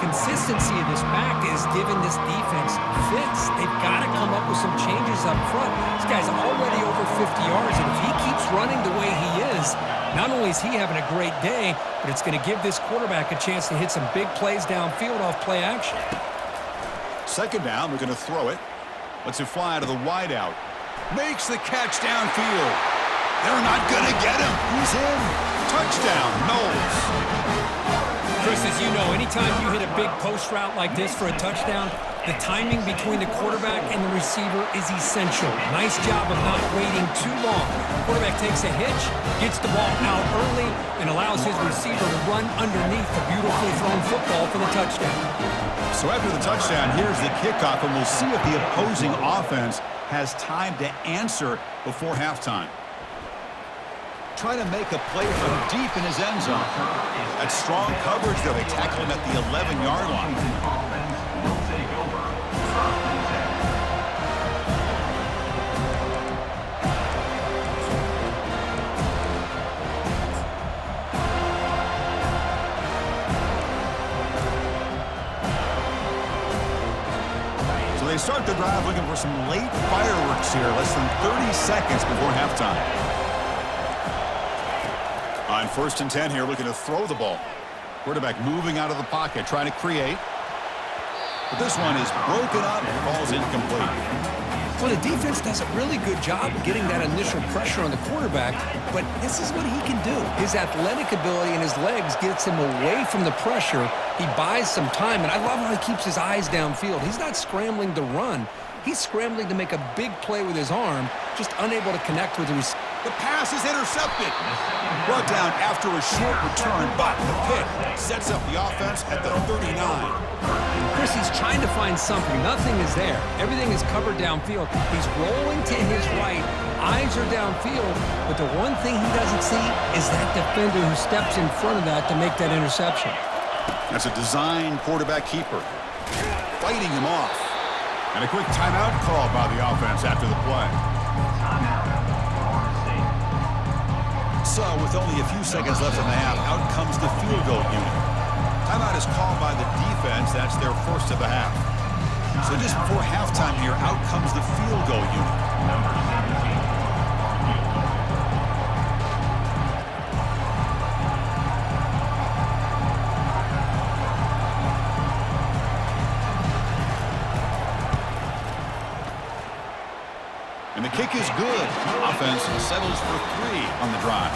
consistency of this back is giving this defense fits. They've got to come up with some changes up front. This guy's already over 50 yards, and if he keeps running the way he is, not only is he having a great day, but it's going to give this quarterback a chance to hit some big plays downfield off play action. Second down, we're going to throw it. Lets it fly out of the wideout. Makes the catch downfield. They're not going to get him. He's in. Touchdown, Knowles. Chris, as you know, anytime you hit a big post route like this for a touchdown, the timing between the quarterback and the receiver is essential. Nice job of not waiting too long. Quarterback takes a hitch, gets the ball out early, and allows his receiver to run underneath the beautifully thrown football for the touchdown. So after the touchdown, here's the kickoff, and we'll see if the opposing offense has time to answer before halftime. Trying to make a play from deep in his end zone. That's strong coverage, though. They tackle him at the 11-yard line. So they start the drive looking for some late fireworks here, less than 30 seconds before halftime. On 1st and 10 here, looking to throw the ball. Quarterback moving out of the pocket, trying to create. But this one is broken up and falls incomplete. Well, the defense does a really good job of getting that initial pressure on the quarterback, but this is what he can do. His athletic ability and his legs gets him away from the pressure. He buys some time, and I love how he keeps his eyes downfield. He's not scrambling to run. He's scrambling to make a big play with his arm, just unable to connect with the receiver. The pass is intercepted. Brought down after a short return, but the pick sets up the offense at the 39. Chris, he's trying to find something. Nothing is there. Everything is covered downfield. He's rolling to his right. Eyes are downfield, but the one thing he doesn't see is that defender who steps in front of that to make that interception. That's a design quarterback keeper. Fighting him off. And a quick timeout call by the offense after the play. So with only a few seconds left in the half, out comes the field goal unit. Timeout is called by the defense. That's their first of the half. So just before halftime here, out comes the field goal unit. And the kick is good. Offense settles for 3 on the drive.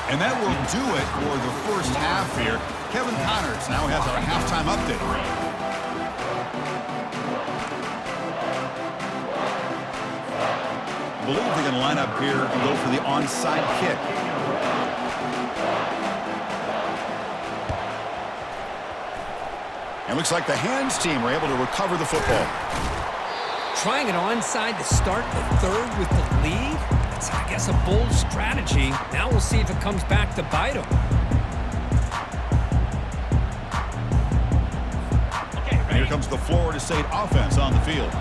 And that will do it for the first half here. Kevin Connors now has our halftime update. I believe they're going to line up here and go for the onside kick. And it looks like the hands team were able to recover the football. Trying it onside to start the third with the lead? That's, I guess, a bold strategy. Now we'll see if it comes back to bite him. And here comes the Florida State offense on the field.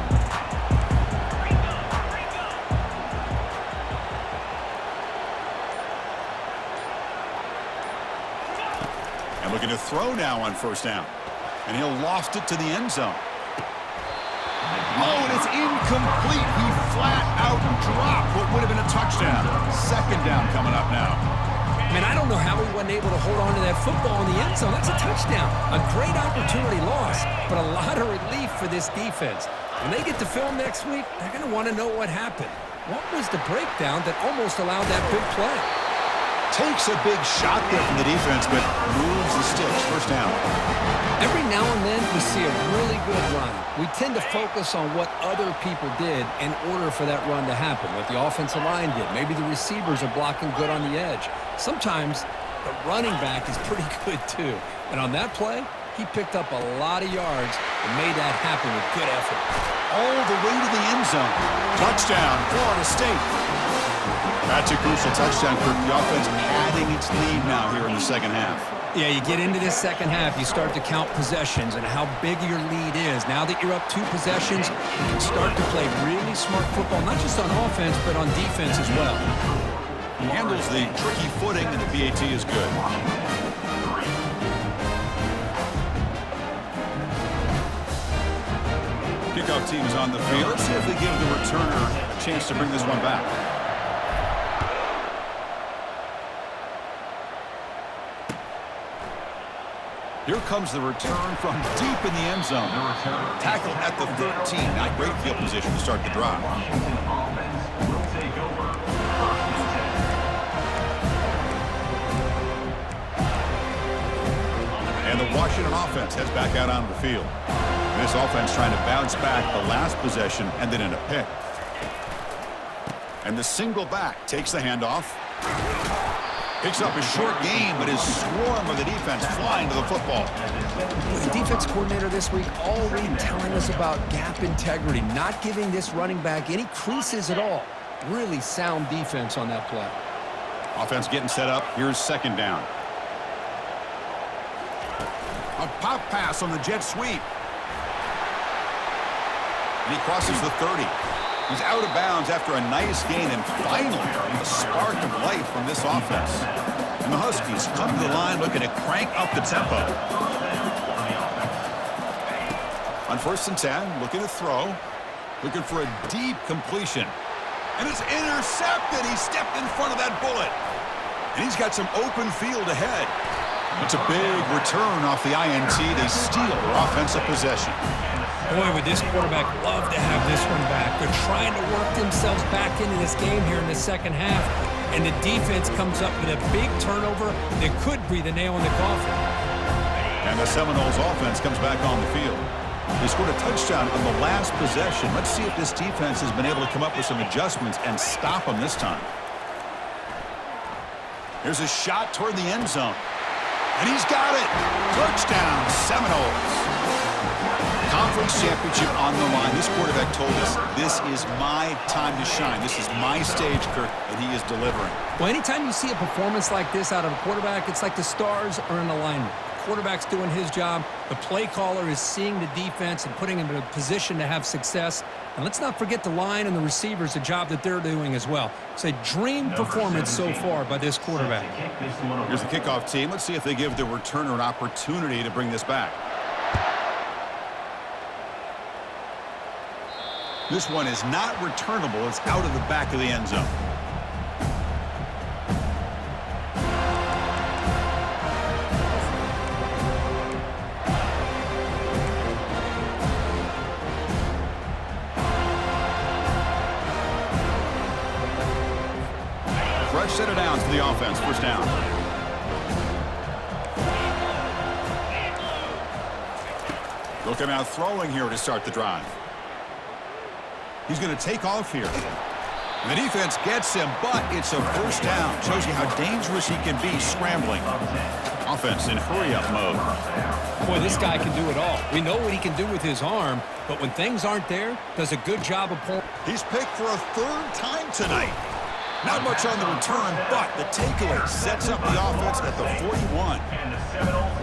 And looking to throw now on 1st down. And he'll loft it to the end zone. Oh, and it's incomplete. He flat out dropped what would have been a touchdown. 2nd down coming up now. Man, I don't know how he wasn't able to hold on to that football in the end zone. That's a touchdown. A great opportunity lost, but a lot of relief for this defense. When they get to film next week, they're going to want to know what happened. What was the breakdown that almost allowed that big play? Takes a big shot there from the defense, but moves the sticks. 1st down. Every now and then we see a really good run. We tend to focus on what other people did in order for that run to happen, what the offensive line did. Maybe the receivers are blocking good on the edge. Sometimes the running back is pretty good too. And on that play, he picked up a lot of yards and made that happen with good effort. All the way to the end zone. Touchdown, Florida State. That's a crucial touchdown, Kirk. The offense padding its lead now here in the 2nd half. Yeah, you get into this 2nd half, you start to count possessions and how big your lead is. Now that you're up 2 possessions, you can start to play really smart football, not just on offense, but on defense as well. He handles the tricky footing, and the PAT is good. kickoff team is on the field. Let's see if they give the returner a chance to bring this one back. Here comes the return from deep in the end zone. Tackled at the 13. Not great field position to start the drive. And the Washington offense heads back out onto the field. This offense trying to bounce back the last possession and then in a pick. And the single back takes the handoff. Picks up a short gain, but his swarm of the defense flying to the football. The defense coordinator this week already telling us about gap integrity, not giving this running back any creases at all. Really sound defense on that play. Offense getting set up. Here's second down. A pop pass on the jet sweep. And he crosses the 30. He's out of bounds after a nice gain, and finally a spark of life from this offense. And the Huskies come to the line looking to crank up the tempo. On 1st and 10, looking to throw. Looking for a deep completion. And it's intercepted. He stepped in front of that bullet. And he's got some open field ahead. It's a big return off the INT. They steal their offensive possession. Boy, would this quarterback love to have this one back. They're trying to work themselves back into this game here in the second half. And the defense comes up with a big turnover that could be the nail in the coffin. And the Seminoles offense comes back on the field. They scored a touchdown on the last possession. Let's see if this defense has been able to come up with some adjustments and stop them this time. Here's a shot toward the end zone. And he's got it. Touchdown, Seminoles. Conference championship on the line. This quarterback told us, this is my time to shine. This is my stage, Kirk, and he is delivering. Well, anytime you see a performance like this out of a quarterback, it's like the stars are in alignment. Quarterback's doing his job. The play caller is seeing the defense and putting him in a position to have success. And let's not forget the line and the receivers, the job that they're doing as well. It's a dream performance so far by this quarterback. Here's the kickoff team. Let's see if they give the returner an opportunity to bring this back. This one is not returnable. It's out of the back of the end zone. Fresh set of downs for the offense. First down. Looking out throwing here to start the drive. He's going to take off here. And the defense gets him, but it's a first down. Shows you how dangerous he can be scrambling. Offense in hurry-up mode. Boy, this guy can do it all. We know what he can do with his arm, but when things aren't there, does a good job of pulling. He's picked for a third time tonight. Not much on the return, but the takeaway sets up the offense at the 41.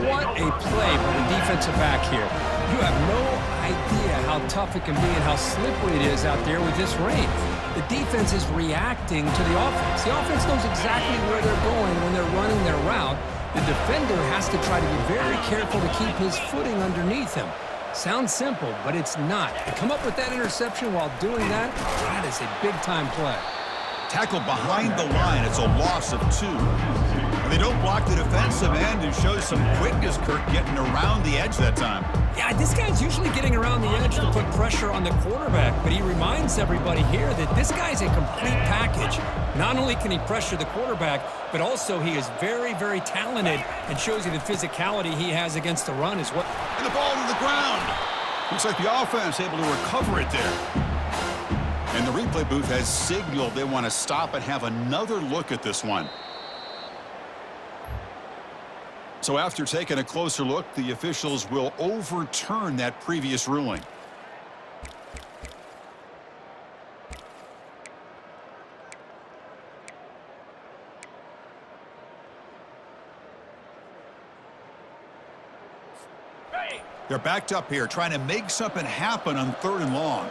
What a play by the defensive back here. You have no idea how tough it can be and how slippery it is out there with this rain. The defense is reacting to the offense. The offense knows exactly where they're going when they're running their route. The defender has to try to be very careful to keep his footing underneath him. Sounds simple, but it's not. To come up with that interception while doing that, that is a big-time play. Tackled behind the line. It's a loss of 2. And they don't block the defensive end and shows some quickness, Kirk, getting around the edge that time. Yeah, this guy's usually getting around the edge to put pressure on the quarterback, but he reminds everybody here that this guy's a complete package. Not only can he pressure the quarterback, but also he is very, very talented and shows you the physicality he has against the run as well. And the ball to the ground. Looks like the offense able to recover it there. And the replay booth has signaled they want to stop and have another look at this one. So after taking a closer look, the officials will overturn that previous ruling. They're backed up here, trying to make something happen on 3rd and long.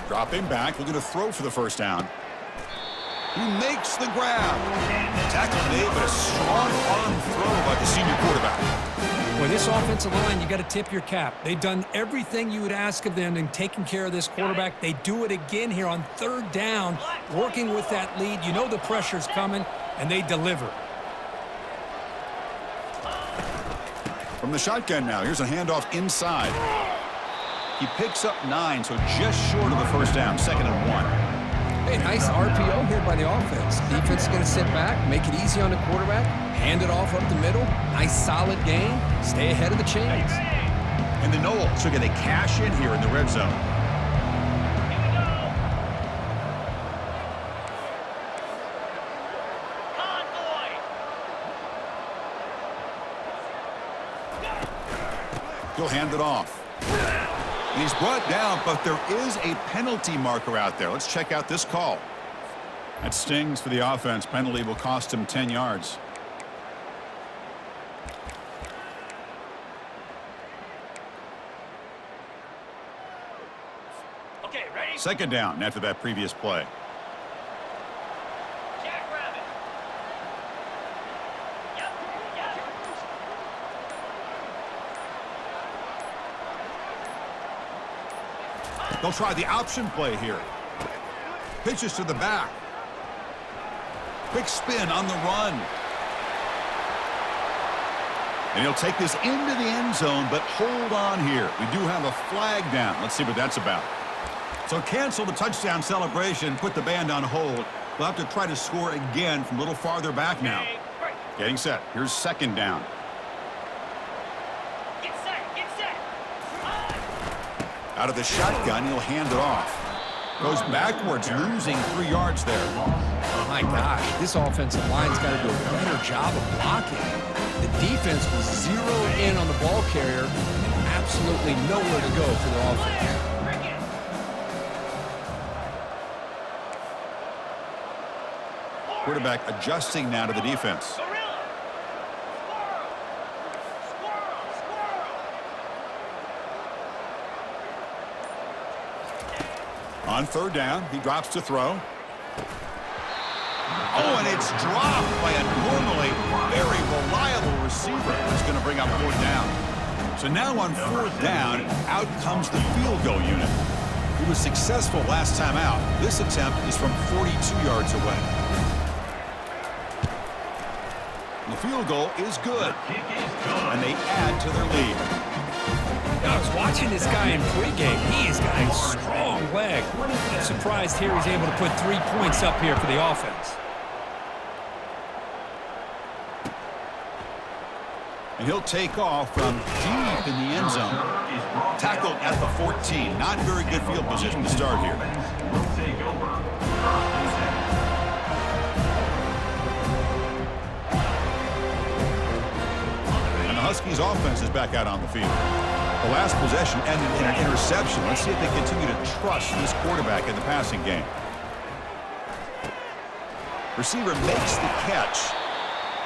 Dropping back, looking to throw for the first down. He makes the grab. Tackle made, but a strong arm throw by the senior quarterback. Well, this this offensive line, you got to tip your cap. They've done everything you would ask of them in taking care of this quarterback. They do it again here on third down, working with that lead. You know the pressure's coming, and they deliver. From the shotgun now, here's a handoff inside. He picks up 9, so just short of the first down, 2nd and 1. Hey, nice RPO here by the offense. Defense is going to sit back, make it easy on the quarterback, hand it off up the middle. Nice solid game. Stay ahead of the chains. And the Knowles are going to cash in here in the red zone. He'll hand it off. And he's brought down, but there is a penalty marker out there. Let's check out this call. That stings for the offense. Penalty will cost him 10 yards. Okay, ready? 2nd down after that previous play. They'll try the option play here. Pitches to the back. Quick spin on the run. And he'll take this into the end zone, but hold on here. We do have a flag down. Let's see what that's about. So cancel the touchdown celebration, put the band on hold. We'll have to try to score again from a little farther back now. Getting set. Here's 2nd down. Out of the shotgun, he'll hand it off. Goes backwards, losing 3 yards there. Oh my gosh, this offensive line's got to do a better job of blocking. The defense was zeroed in on the ball carrier and absolutely nowhere to go for the offense. Quarterback adjusting now to the defense. On 3rd down, he drops to throw. Oh, and it's dropped by a normally very reliable receiver that's going to bring up 4th down. So now on 4th down, out comes the field goal unit. He was successful last time out. This attempt is from 42 yards away. And the field goal is good. And they add to their lead. I was watching this guy in pregame. He's got a strong leg. I'm surprised here he's able to put 3 points up here for the offense. And he'll take off from deep in the end zone. Tackled at the 14. Not very good field position to start here. And the Huskies offense is back out on the field. The last possession ended in an interception. Let's see if they continue to trust this quarterback in the passing game. Receiver makes the catch.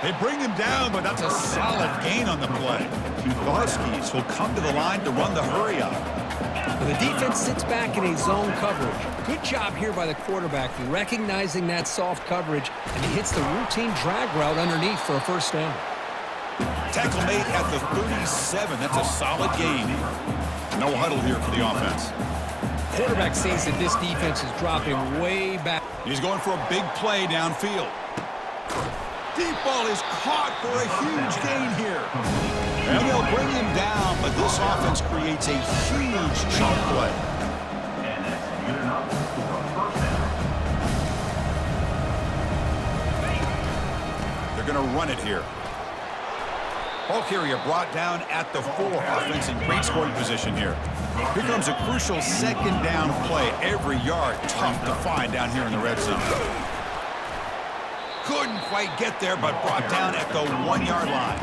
They bring him down, but that's a solid gain on the play. The Huskies will come to the line to run the hurry up. The defense sits back in a zone coverage. Good job here by the quarterback recognizing that soft coverage, and he hits the routine drag route underneath for a 1st down. Tackle made at the 37. That's a solid gain. No huddle here for the offense. Quarterback sees that this defense is dropping way back. He's going for a big play downfield. Deep ball is caught for a huge gain here. And they'll bring him down, but this offense creates a huge chunk play. They're going to run it here. Ball carrier brought down at the 4. Offense in great scoring position here. Here comes a crucial 2nd down play. Every yard tough to find down here in the red zone. Couldn't quite get there, but brought down at the 1-yard line.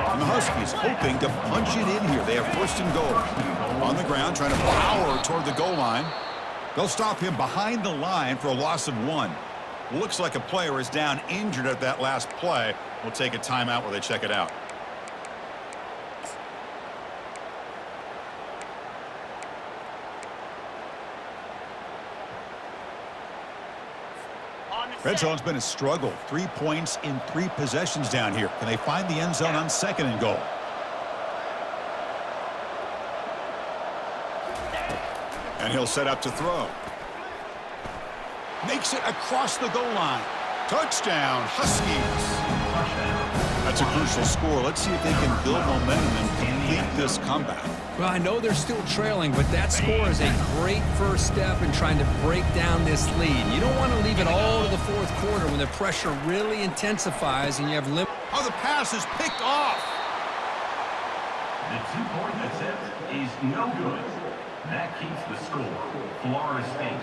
And the Huskies hoping to punch it in here. They have 1st and goal. On the ground, trying to power toward the goal line. They'll stop him behind the line for a loss of 1. Looks like a player is down injured at that last play. We'll take a timeout while they check it out. Red zone's been a struggle. 3 points in 3 possessions down here. Can they find the end zone on 2nd and goal? And he'll set up to throw. Makes it across the goal line. Touchdown, Huskies. That's a crucial score. Let's see if they can build momentum and complete this comeback. Well, I know they're still trailing, but that score is a great first step in trying to break down this lead. You don't want to leave it all to the fourth quarter when the pressure really intensifies and you have limit. Oh, the pass is picked off. The 2-point attempt is no good. That keeps the score. Florida State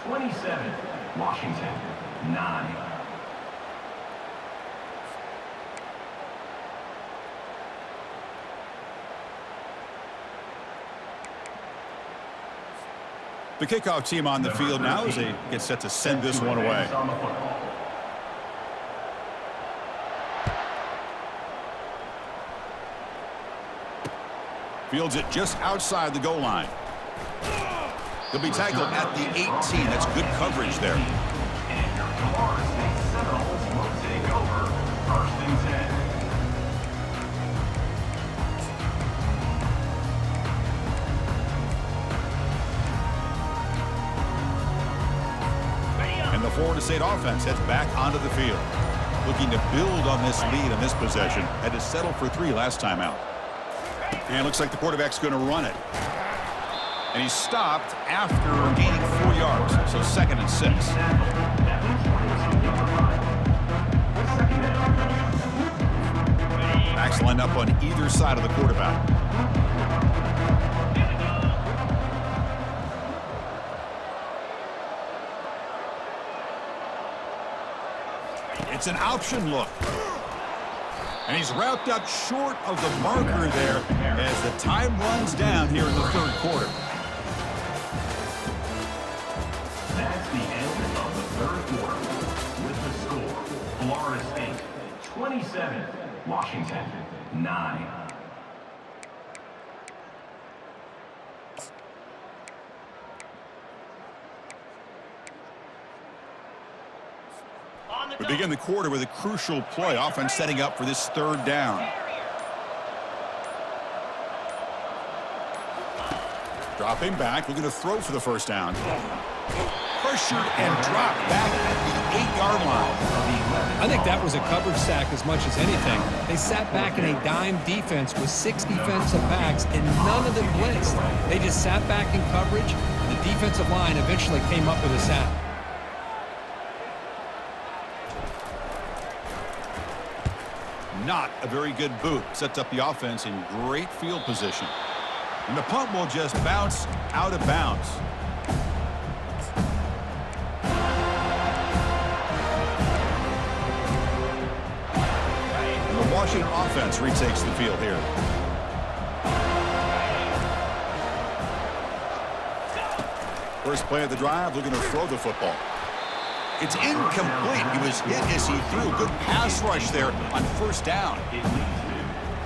27, Washington 9. The kickoff team on the field now as they get set to send this one away. Fields it just outside the goal line. He'll be tackled at the 18. That's good coverage there. And your Florida State Seminoles will take over 1st and 10. And the Florida State offense heads back onto the field. Looking to build on this lead in this possession. Had to settle for 3 last time out. And looks like the quarterback's going to run it. And he's stopped after gaining 4 yards. So 2nd and 6. Backs lined up on either side of the quarterback. It's an option look. And he's wrapped up short of the marker there as the time runs down here in the 3rd quarter. That's the end of the 3rd quarter. With the score, Florida State 27, Washington 9. We begin the quarter with a crucial play. Offense setting up for this 3rd down. Dropping back, looking to throw for the 1st down. Pressured and dropped back at the 8-yard line. I think that was a coverage sack as much as anything. They sat back in a dime defense with 6 defensive backs, and none of them blitzed. They just sat back in coverage, and the defensive line eventually came up with a sack. Not a very good boot. Sets up the offense in great field position. And the punt will just bounce out of bounds. And the Washington offense retakes the field here. First play of the drive, looking to throw the football. It's incomplete. He was hit as he threw. Good pass rush there on 1st down.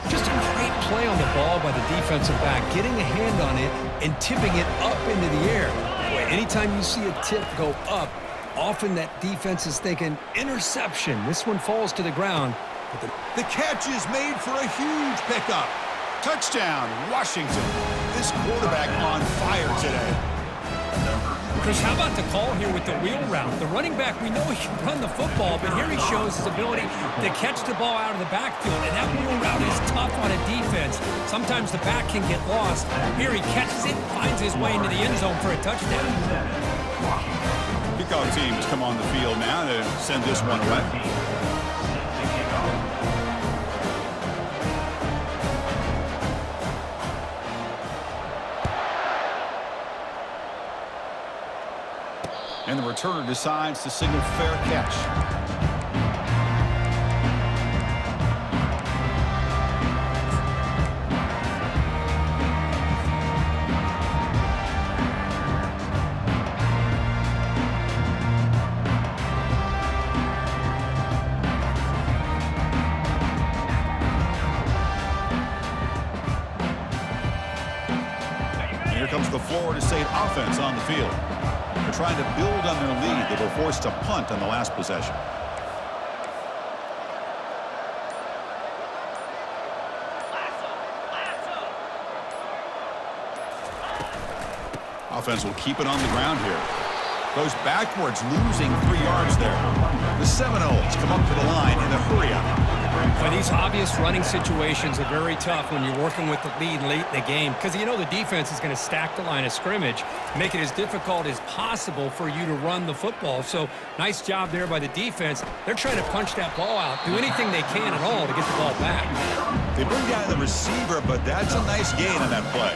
Just a great play on the ball by the defensive back, getting a hand on it and tipping it up into the air. Boy, anytime you see a tip go up, often that defense is thinking interception. This one falls to the ground. But the catch is made for a huge pickup. Touchdown, Washington. This quarterback on fire today. Chris, how about the call here with the wheel route? The running back, we know he can run the football, but here he shows his ability to catch the ball out of the backfield, and that wheel route is tough on a defense. Sometimes the back can get lost. Here he catches it, finds his way into the end zone for a touchdown. Kickoff teams come on the field now to send this one away. And the returner decides to signal fair catch. And here comes the Florida State offense on the field. They're trying to build on their lead. They were forced to punt on the last possession. Offense will keep it on the ground here. Goes backwards, losing 3 yards there. The Seminoles come up to the line in a hurry-up. Well, these obvious running situations are very tough when you're working with the lead late in the game because you know the defense is going to stack the line of scrimmage, make it as difficult as possible for you to run the football. So nice job there by the defense. They're trying to punch that ball out, do anything they can at all to get the ball back. They bring down the receiver, but that's a nice gain on that play.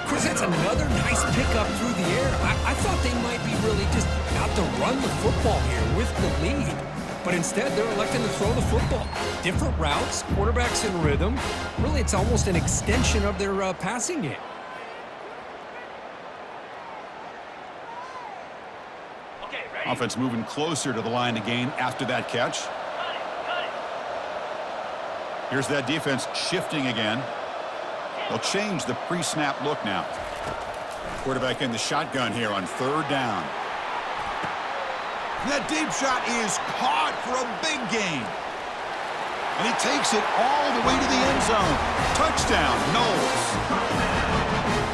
Chris, that's another nice pickup through the air. I thought they might be really just out to run the football here with the lead. But instead, they're electing to throw the football. Different routes, quarterbacks in rhythm. Really, it's almost an extension of their passing game. Okay, ready? Offense moving closer to the line to gain after that catch. Here's that defense shifting again. They'll change the pre-snap look now. Quarterback in the shotgun here on 3rd down. That deep shot is caught for a big gain. And he takes it all the way to the end zone. Touchdown, Knowles.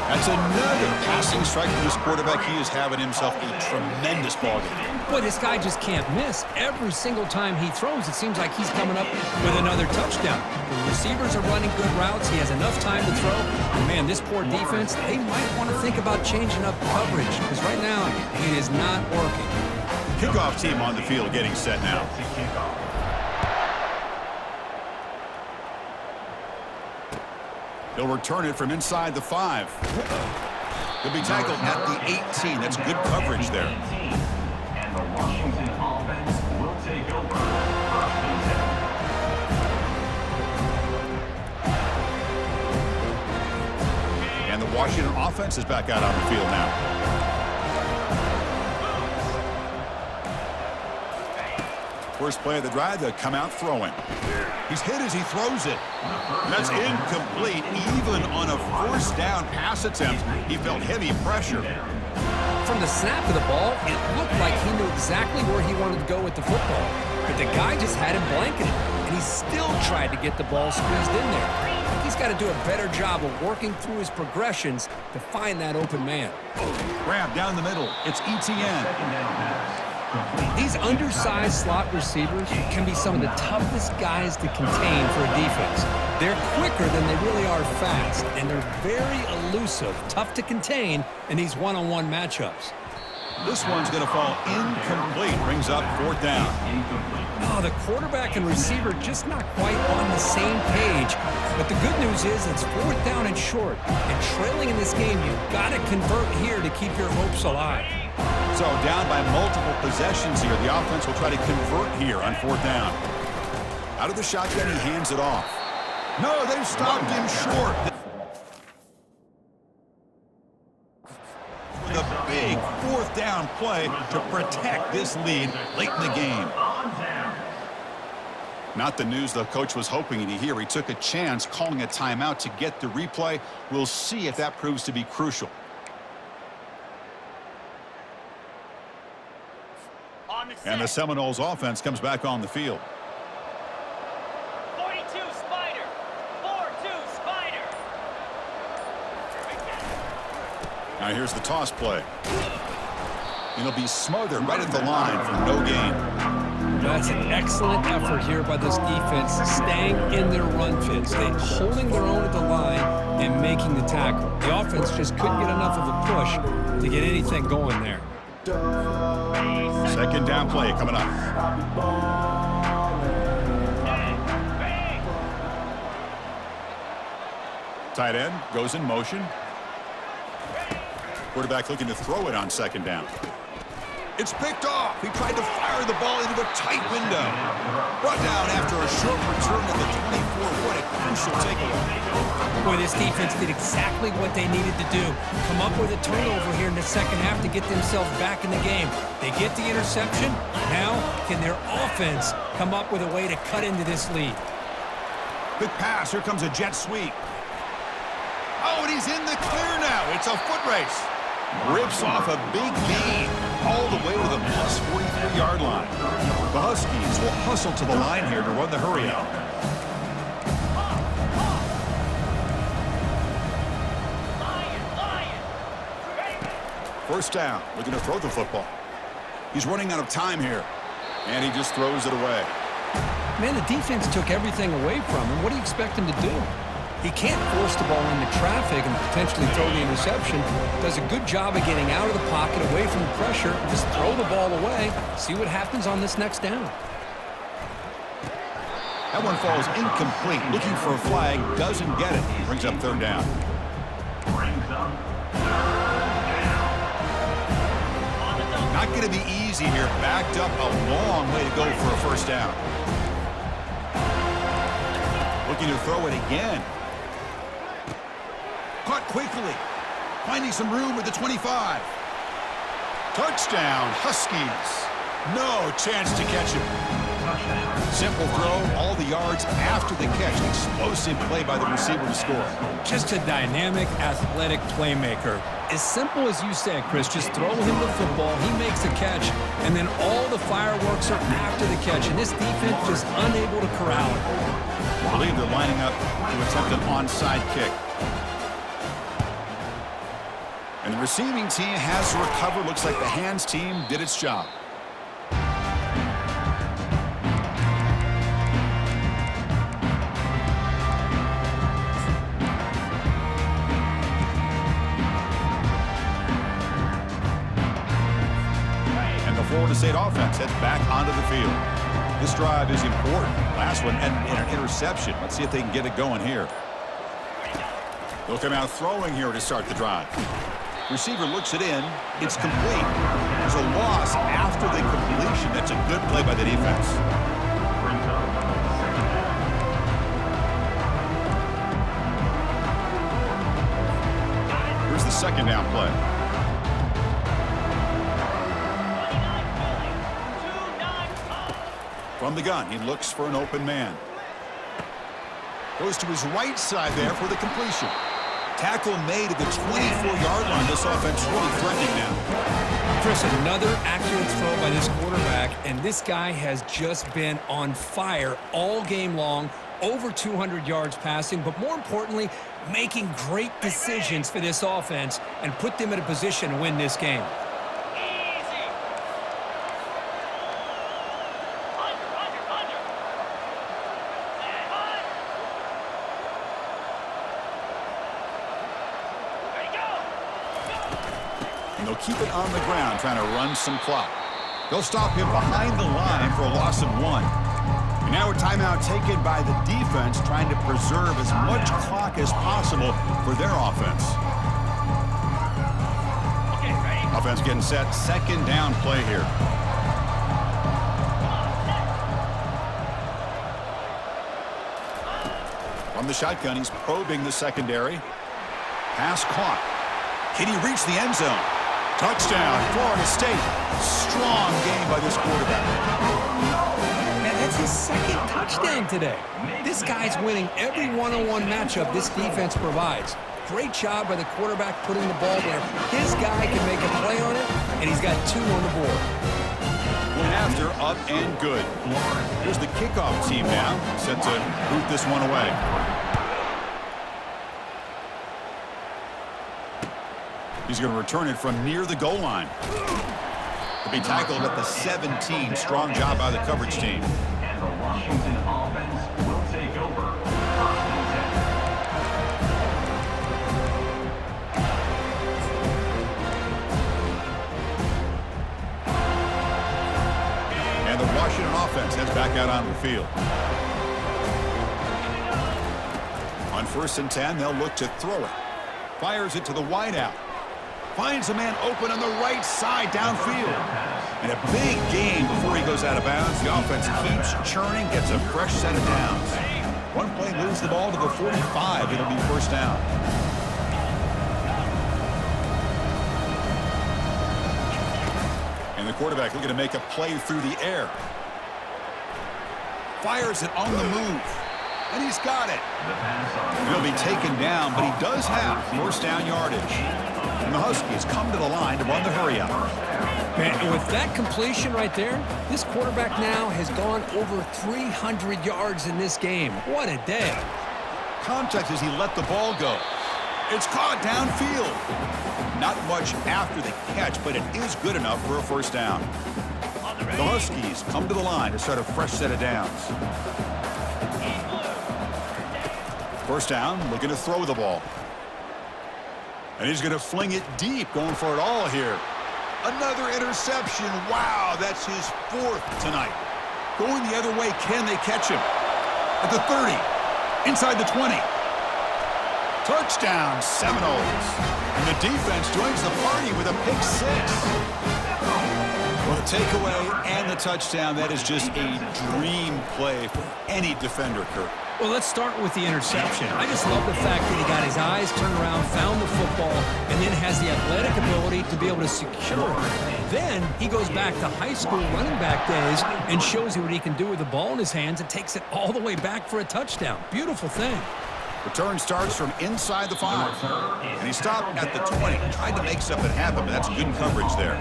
That's another passing strike from this quarterback. He is having himself a tremendous ballgame. Boy, this guy just can't miss. Every single time he throws, it seems like he's coming up with another touchdown. The receivers are running good routes. He has enough time to throw. And man, this poor defense, they might want to think about changing up coverage because right now it is not working. Kickoff team on the field getting set now. He'll return it from inside the 5. He'll be tackled at the 18. That's good coverage there. And the Washington offense will take over. And the Washington offense is back out on the field now. First play of the drive, they'll come out throwing. He's hit as he throws it. And that's incomplete. Even on a 1st down pass attempt, he felt heavy pressure. From the snap of the ball, it looked like he knew exactly where he wanted to go with the football. But the guy just had him blanketed, and he still tried to get the ball squeezed in there. He's got to do a better job of working through his progressions to find that open man. Grab down the middle. It's ETN. These undersized slot receivers can be some of the toughest guys to contain for a defense. They're quicker than they really are fast, and they're very elusive, tough to contain in these one-on-one matchups. This one's going to fall incomplete. Brings up 4th down. Oh, the quarterback and receiver just not quite on the same page. But the good news is it's 4th down and short. And trailing in this game, you've got to convert here to keep your hopes alive. So down by multiple possessions here. The offense will try to convert here on 4th down. Out of the shotgun, he hands it off. No, they've stopped him short. The big 4th down play to protect this lead late in the game. Not the news the coach was hoping to hear. He took a chance calling a timeout to get the replay. We'll see if that proves to be crucial. And the Seminoles offense comes back on the field. 42 Spider. 4-2 Spider. Now here's the toss play. It'll be smothered right at the line for no gain. That's an excellent effort here by this defense, staying in their run fits, holding their own at the line and making the tackle. The offense just couldn't get enough of a push to get anything going there. 2nd down play coming up. Tight end goes in motion. Quarterback looking to throw it on 2nd down. It's picked off. He tried to fire the ball into a tight window. Brought down after a short return to the 24. What a crucial takeaway. Boy, this defense did exactly what they needed to do. Come up with a turnover here in the 2nd half to get themselves back in the game. They get the interception. Now, can their offense come up with a way to cut into this lead? Quick pass. Here comes a jet sweep. Oh, and he's in the clear now. It's a foot race. Rips off a big gain all the way to the plus 43-yard line. The Huskies will hustle to the line here to run the hurry out. First down, looking to throw the football. He's running out of time here, and he just throws it away. Man, the defense took everything away from him. What do you expect him to do? He can't force the ball into traffic and potentially throw the interception. Does a good job of getting out of the pocket, away from the pressure, just throw the ball away, see what happens on this next down. That one falls incomplete. Looking for a flag, doesn't get it. Brings up third down. Not going to be easy here. Backed up a long way to go for a first down. Looking to throw it again. Caught quickly. Finding some room with the 25. Touchdown, Huskies. No chance to catch him. Simple throw, all the yards after the catch. Explosive play by the receiver to score. Just a dynamic, athletic playmaker. As simple as you said, Chris, just throw him the football, he makes a catch, and then all the fireworks are after the catch, and this defense just unable to corral it. I believe they're lining up to attempt an onside kick. And the receiving team has to recover. Looks like the hands team did its job. Florida State offense heads back onto the field. This drive is important. Last one ended in an interception. Let's see if they can get it going here. They'll come out throwing here to start the drive. Receiver looks it in. It's complete. There's a loss after the completion. That's a good play by the defense. Here's the second down play. From the gun, he looks for an open man. Goes to his right side there for the completion. Tackle made at the 24-yard line. This offense really threatening now. Chris, another accurate throw by this quarterback, and this guy has just been on fire all game long, over 200 yards passing, but more importantly, making great decisions for this offense and put them in a position to win this game. They'll keep it on the ground, trying to run some clock. They'll stop him behind the line for a loss of 1. And now a timeout taken by the defense, trying to preserve as much clock as possible for their offense. Okay, ready? Offense getting set. Second down play here. From the shotgun, he's probing the secondary. Pass caught. Can he reach the end zone? Touchdown, Florida State. Strong game by this quarterback. Man, that's his second touchdown today. This guy's winning every one-on-one matchup this defense provides. Great job by the quarterback putting the ball where his guy can make a play on it, and he's got 2 on the board. Point after, up and good. Here's the kickoff team now, set to boot this one away. He's going to return it from near the goal line. He'll be tackled at the 17. Strong job by the coverage team. And the Washington offense will take over. And the Washington offense heads back out on the field. On 1st and 10, they'll look to throw it. Fires it to the wideout. Finds a man open on the right side downfield. And a big gain before he goes out of bounds. The offense keeps churning, gets a fresh set of downs. One play moves the ball to the 45. It'll be first down. And the quarterback looking to make a play through the air. Fires it on the move. And he's got it. He'll be taken down, but he does have first down yardage. And the Huskies come to the line to run the hurry out. Man, with that completion right there, this quarterback now has gone over 300 yards in this game. What a day. Context as he let the ball go. It's caught downfield. Not much after the catch, but it is good enough for a first down. The Huskies come to the line to start a fresh set of downs. First down, looking to throw the ball. And he's going to fling it deep, going for it all here. Another interception. Wow, that's his 4th tonight. Going the other way, can they catch him? At the 30, inside the 20. Touchdown, Seminoles. And the defense joins the party with a pick 6. Well, the takeaway and the touchdown, that is just a dream play for any defender, Kirk. Well, let's start with the interception. I just love the fact that he got his eyes turned around, found the football, and then has the athletic ability to be able to secure it. Then he goes back to high school running back days and shows you what he can do with the ball in his hands and takes it all the way back for a touchdown. Beautiful thing. Return starts from inside the 5. And he stopped at the 20. Tried to make something happen, but that's good coverage there.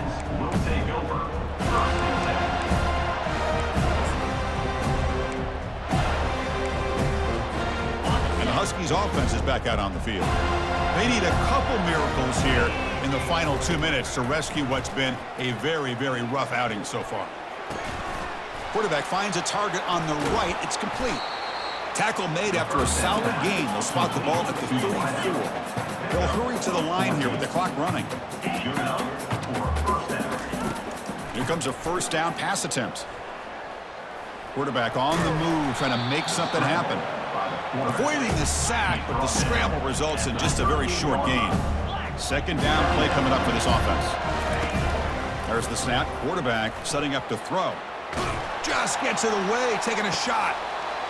Huskies offense is back out on the field. They need a couple miracles here in the final 2 minutes to rescue what's been a very, very rough outing so far. Quarterback finds a target on the right. It's complete. Tackle made after a solid gain. They'll spot the ball at the 34. They'll hurry to the line here with the clock running. Here comes a first down pass attempt. Quarterback on the move, trying to make something happen. Avoiding the sack, but the scramble results in just a very short gain. Second down play coming up for this offense. There's the snap. Quarterback setting up to throw. Just gets it away, taking a shot.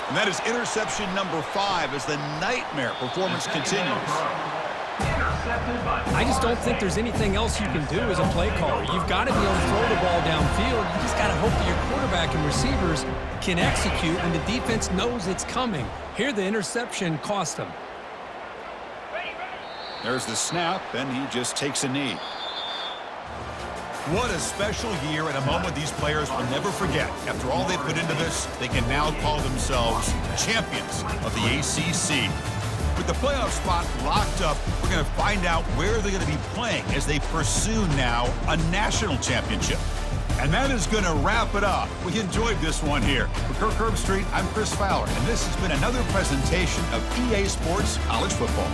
And that is interception number 5 as the nightmare performance continues. I just don't think there's anything else you can do as a play caller. You've got to be able to throw the ball downfield. You just got to hope that your quarterback and receivers can execute and the defense knows it's coming. Here the interception cost him. There's the snap, and he just takes a knee. What a special year and a moment these players will never forget. After all they put into this, they can now call themselves champions of the ACC. With the playoff spot locked up, we're going to find out where they're going to be playing as they pursue now a national championship. And that is going to wrap it up. We enjoyed this one here. For Kirk Herbstreit, I'm Chris Fowler, and this has been another presentation of EA Sports College Football.